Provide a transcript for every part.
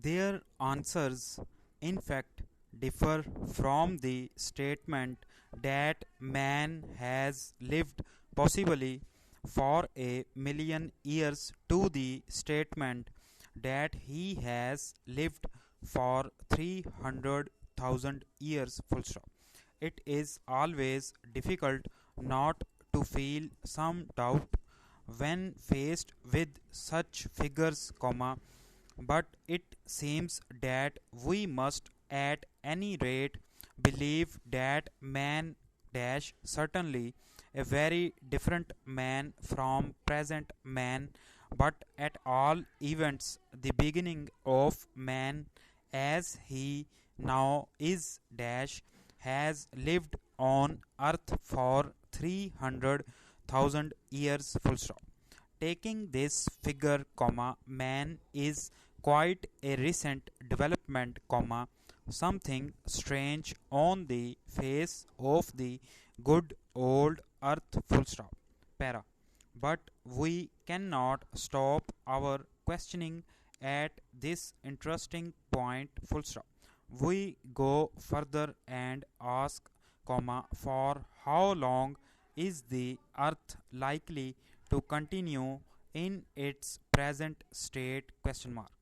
Their answers, in fact, differ from the statement that man has lived possibly for a million years to the statement that he has lived for 300,000 years. Full stop. It is always difficult not to feel some doubt when faced with such figures, but it seems that we must at any rate believe that man dash certainly a very different man from present man, but at all events the beginning of man as he now is dash has lived on earth for 300,000 years. Full stop. Taking this figure, man is quite a recent development, something strange on the face of the good old earth. Full stop. Para. But we cannot stop our questioning at this interesting point. Full stop. We go further and ask, for how long is the earth likely to continue in its present state? Question mark.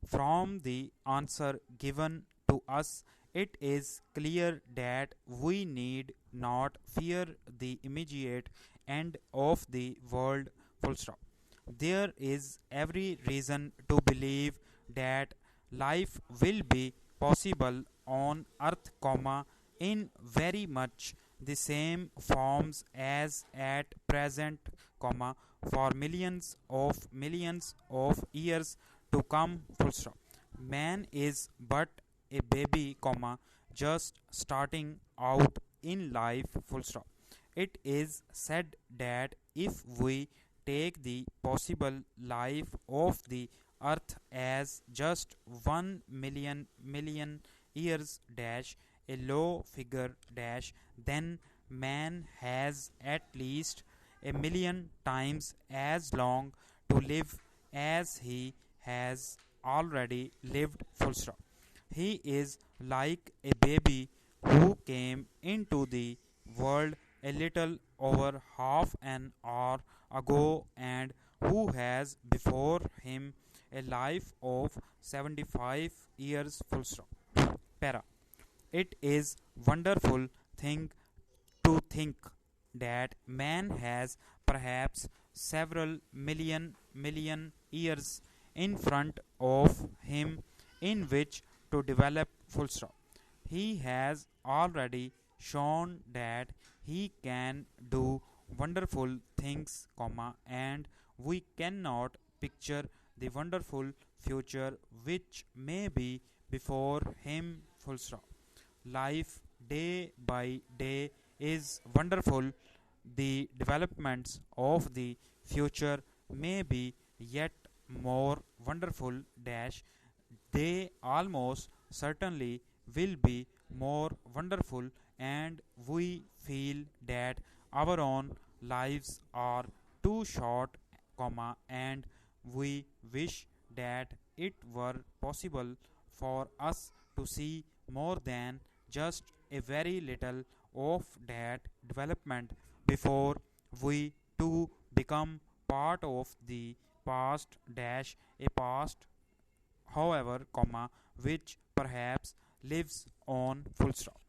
From the answer given to us, it is clear that we need not fear the immediate end of the world. Full stop. There is every reason to believe that life will be possible on earth, in very much the same forms as at present, for millions of years to come. Full stop. Man is but a baby, just starting out in life. Full stop. It is said that if we take the possible life of the earth as just 1 million years dash a low figure dash, then man has at least a million times as long to live as he has already lived. Full stop. He is like a baby who came into the world a little over half an hour ago and who has before him a life of 75 years. Full stop. Para. It is wonderful thing to think that man has perhaps several million years in front of him in which to develop. Full stop. He has already shown that he can do wonderful things, and we cannot picture the wonderful future which may be before him. Full stop. Life day by day is wonderful. The developments of the future may be yet more wonderful dash. They almost certainly will be more wonderful, and we feel that our own lives are too short, and we wish that it were possible for us to see more than just a very little of that development before we too become part of the past dash a past, however, which perhaps lives on. Full stop.